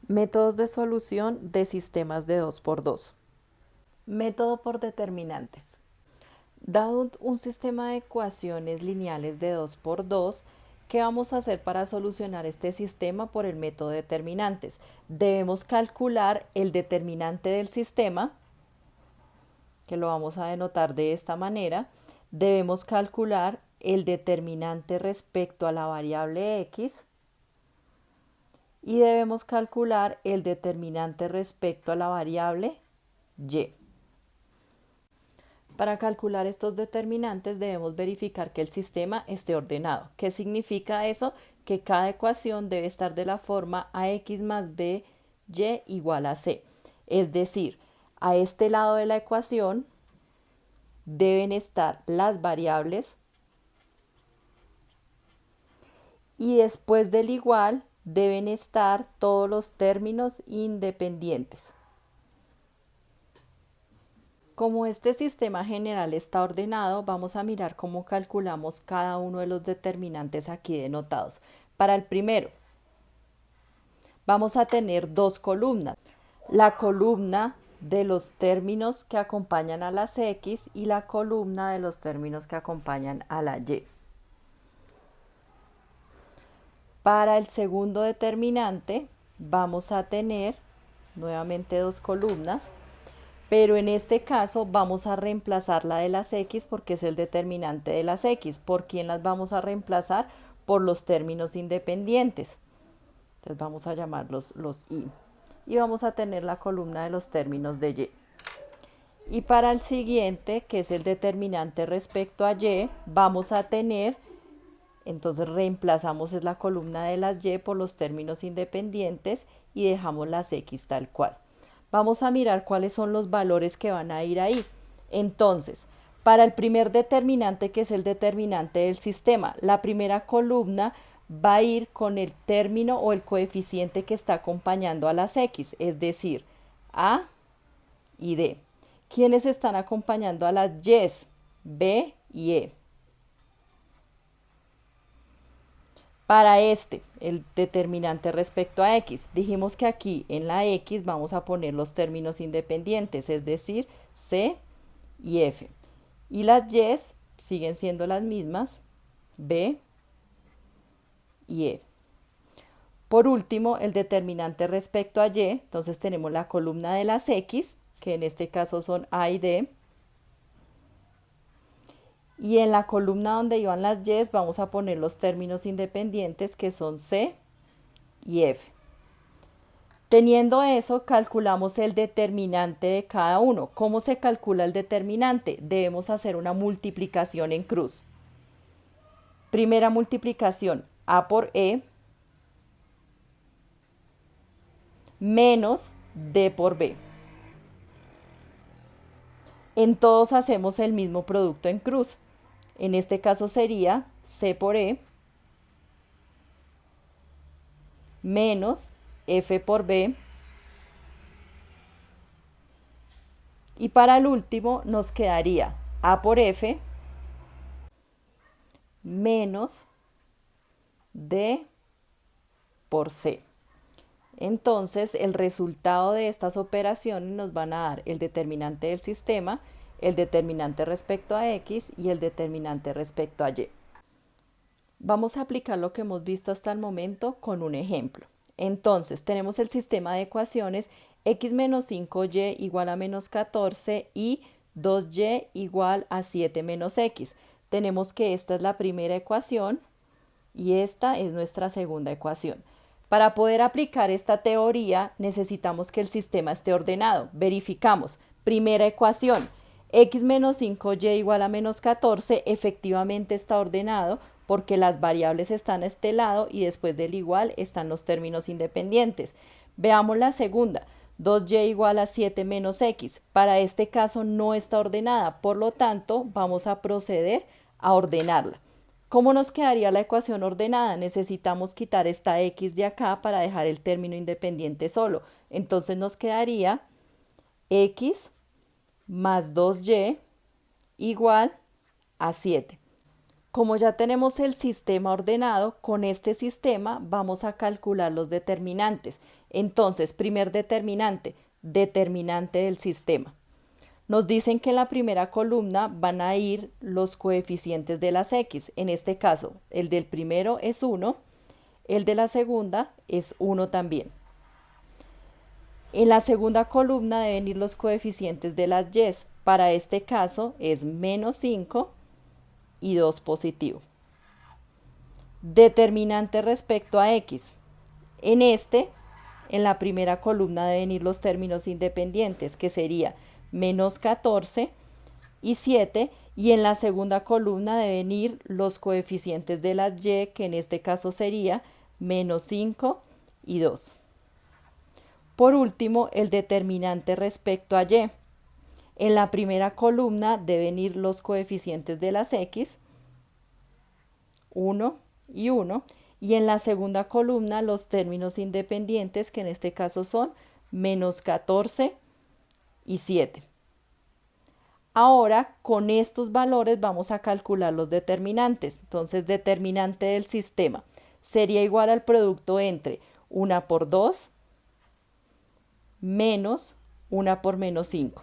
Métodos de solución de sistemas de 2 por 2. Método por determinantes. Dado un sistema de ecuaciones lineales de 2 por 2, ¿qué vamos a hacer para solucionar este sistema por el método de determinantes? Debemos calcular el determinante del sistema, que lo vamos a denotar de esta manera. Debemos calcular el determinante respecto a la variable x y debemos calcular el determinante respecto a la variable y. Para calcular estos determinantes debemos verificar que el sistema esté ordenado. ¿Qué significa eso? Que cada ecuación debe estar de la forma ax más b y igual a c. Es decir, a este lado de la ecuación deben estar las variables y después del igual deben estar todos los términos independientes. Como este sistema general está ordenado, vamos a mirar cómo calculamos cada uno de los determinantes aquí denotados. Para el primero, vamos a tener dos columnas. La columna de los términos que acompañan a las x y la columna de los términos que acompañan a la y. Para el segundo determinante, vamos a tener nuevamente dos columnas, pero en este caso vamos a reemplazar la de las x porque es el determinante de las x. ¿Por quién las vamos a reemplazar? Por los términos independientes. Entonces vamos a llamarlos los y. Y vamos a tener la columna de los términos de y. Y para el siguiente, que es el determinante respecto a y, vamos a tener, entonces reemplazamos la columna de las y por los términos independientes y dejamos las x tal cual. Vamos a mirar cuáles son los valores que van a ir ahí. Entonces, para el primer determinante, que es el determinante del sistema, la primera columna va a ir con el término o el coeficiente que está acompañando a las x, es decir, a y d. ¿Quiénes están acompañando a las y? B y e. Para el determinante respecto a x, dijimos que aquí en la x vamos a poner los términos independientes, es decir, c y f. Y las y siguen siendo las mismas, b y e. Por último, el determinante respecto a y, entonces tenemos la columna de las x, que en este caso son a y d. Y en la columna donde iban las y vamos a poner los términos independientes que son c y f. Teniendo eso, calculamos el determinante de cada uno. ¿Cómo se calcula el determinante? Debemos hacer una multiplicación en cruz. Primera multiplicación, a por e menos d por b. En todos hacemos el mismo producto en cruz. En este caso sería c por e menos f por b. Y para el último nos quedaría a por f menos d por c. Entonces, el resultado de estas operaciones nos van a dar el determinante del sistema, el determinante respecto a x y el determinante respecto a y. Vamos a aplicar lo que hemos visto hasta el momento con un ejemplo. Entonces, tenemos el sistema de ecuaciones x menos 5y igual a menos 14 y 2y igual a 7 menos x. Tenemos que esta es la primera ecuación y esta es nuestra segunda ecuación. Para poder aplicar esta teoría necesitamos que el sistema esté ordenado. Verificamos. Primera ecuación, x menos 5y igual a menos 14 efectivamente está ordenado porque las variables están a este lado y después del igual están los términos independientes. Veamos la segunda, 2y igual a 7 menos x. Para este caso no está ordenada, por lo tanto vamos a proceder a ordenarla. ¿Cómo nos quedaría la ecuación ordenada? Necesitamos quitar esta x de acá para dejar el término independiente solo. Entonces nos quedaría x más 2y igual a 7. Como ya tenemos el sistema ordenado, con este sistema vamos a calcular los determinantes. Entonces, primer determinante, determinante del sistema. Nos dicen que en la primera columna van a ir los coeficientes de las x. En este caso, el del primero es 1, el de la segunda es 1 también. En la segunda columna deben ir los coeficientes de las y. Para este caso es menos 5 y 2 positivo. Determinante respecto a x. En la primera columna deben ir los términos independientes, que sería menos 14 y 7, y en la segunda columna deben ir los coeficientes de las y, que en este caso sería menos 5 y 2. Por último, el determinante respecto a y. En la primera columna deben ir los coeficientes de las x, 1 y 1, y en la segunda columna los términos independientes, que en este caso son menos 14 y 7. Ahora, con estos valores vamos a calcular los determinantes. Entonces, determinante del sistema sería igual al producto entre 1 por 2 menos 1 por menos 5.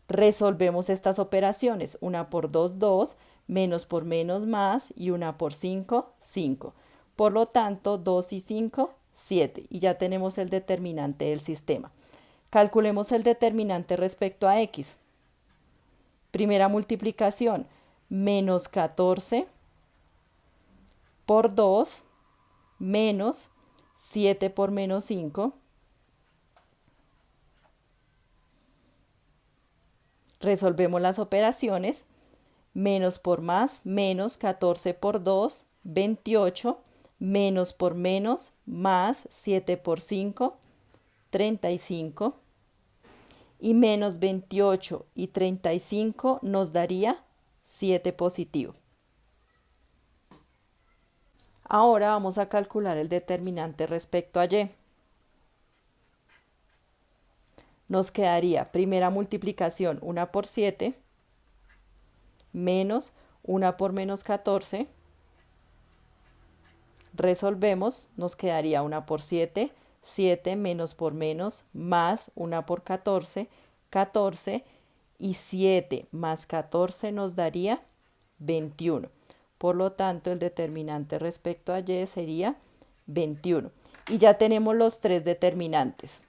Resolvemos estas operaciones. 1 por 2, 2, menos por menos más, y 1 por 5, 5. Por lo tanto, 2 y 5, 7. Y ya tenemos el determinante del sistema. Calculemos el determinante respecto a x. Primera multiplicación, menos 14 por 2 menos 7 por menos 5. Resolvemos las operaciones. Menos por más, menos 14 por 2, 28, menos por menos, más 7 por 5, 35, y menos 28 y 35 nos daría 7 positivo. Ahora vamos a calcular el determinante respecto a y. Nos quedaría primera multiplicación 1 por 7 menos 1 por menos 14. Resolvemos, nos quedaría 1 por 7, 7 menos por menos, más 1 por 14, 14, y 7 más 14 nos daría 21. Por lo tanto, el determinante respecto a y sería 21. Y ya tenemos los tres determinantes.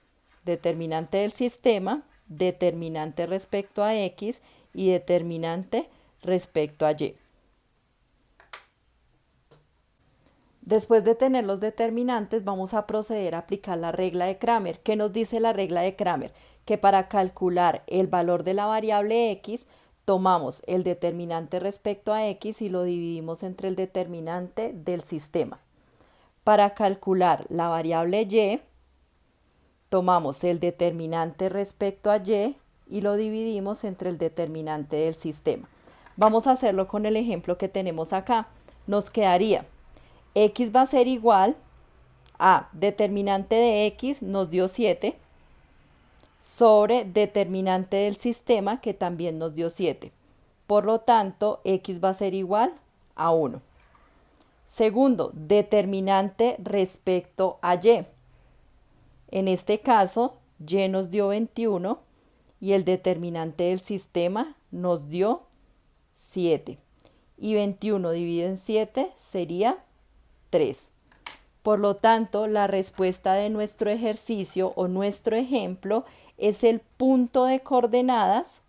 Determinante del sistema, determinante respecto a x y determinante respecto a y. Después de tener los determinantes, vamos a proceder a aplicar la regla de Cramer. ¿Qué nos dice la regla de Cramer? Que para calcular el valor de la variable x, tomamos el determinante respecto a x y lo dividimos entre el determinante del sistema. Para calcular la variable y, tomamos el determinante respecto a y y lo dividimos entre el determinante del sistema. Vamos a hacerlo con el ejemplo que tenemos acá. Nos quedaría x va a ser igual a determinante de x, nos dio 7, sobre determinante del sistema, que también nos dio 7. Por lo tanto, x va a ser igual a 1. Segundo, determinante respecto a y. En este caso, y nos dio 21 y el determinante del sistema nos dio 7. Y 21 dividido en 7 sería 3. Por lo tanto, la respuesta de nuestro ejercicio o nuestro ejemplo es el punto de coordenadas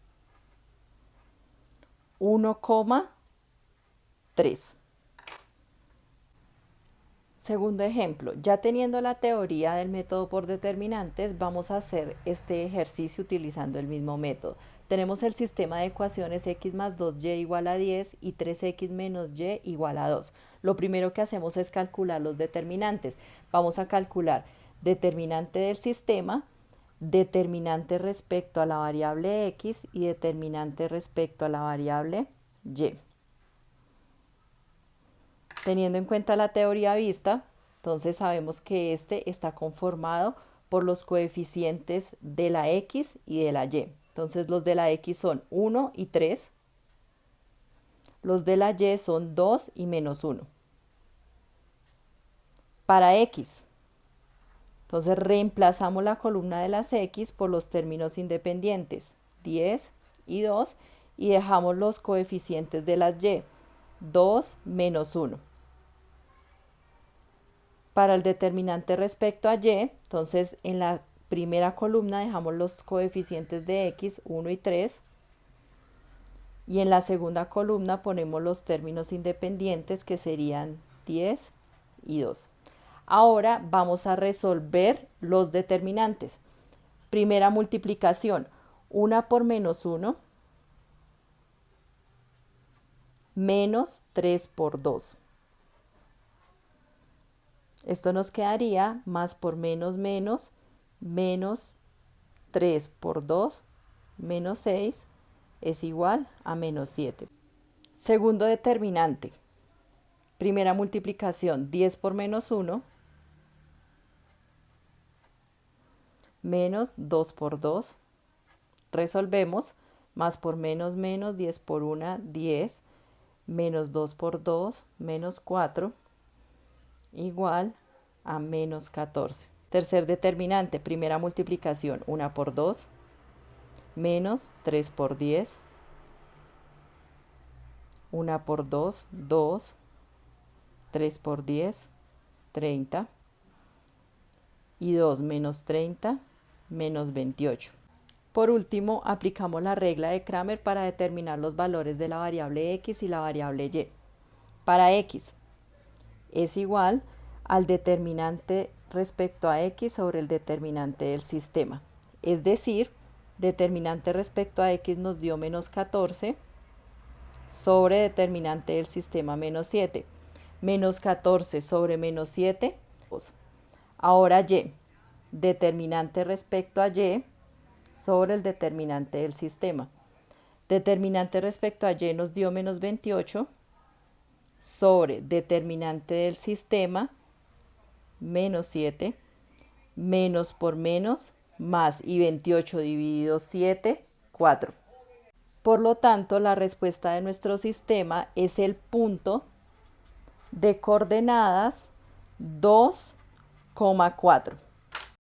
1,3. Segundo ejemplo, ya teniendo la teoría del método por determinantes, vamos a hacer este ejercicio utilizando el mismo método. Tenemos el sistema de ecuaciones x más 2y igual a 10 y 3x menos y igual a 2. Lo primero que hacemos es calcular los determinantes. Vamos a calcular determinante del sistema, determinante respecto a la variable x y determinante respecto a la variable y. Teniendo en cuenta la teoría vista, entonces sabemos que este está conformado por los coeficientes de la x y de la y. Entonces los de la x son 1 y 3. los de la y son 2 y menos 1. Para x, entonces reemplazamos la columna de las x por los términos independientes, 10 y 2, y dejamos los coeficientes de las y, 2 menos 1. Para el determinante respecto a y, entonces en la primera columna dejamos los coeficientes de x, 1 y 3, y en la segunda columna ponemos los términos independientes que serían 10 y 2. Ahora vamos a resolver los determinantes. Primera multiplicación, 1 por menos 1, menos 3 por 2. Esto nos quedaría más por menos menos, menos 3 por 2, menos 6, es igual a menos 7. Segundo determinante, primera multiplicación, 10 por menos 1, menos 2 por 2, resolvemos, más por menos menos, 10 por 1, 10, menos 2 por 2, menos 4, igual a menos 14. Tercer determinante, primera multiplicación, 1 por 2, menos 3 por 10, 1 por 2, 2, 3 por 10, 30, y 2 menos 30, menos 28. Por último, aplicamos la regla de Cramer para determinar los valores de la variable x y la variable y. Para x es igual al determinante respecto a x sobre el determinante del sistema. Es decir, determinante respecto a x nos dio menos 14 sobre determinante del sistema menos 7. Menos 14 sobre menos 7. Ahora y, determinante respecto a y sobre el determinante del sistema. Determinante respecto a y nos dio menos 28 sobre determinante del sistema menos 7, menos por menos, más, y 28 dividido 7, 4. Por lo tanto, la respuesta de nuestro sistema es el punto de coordenadas 2,4.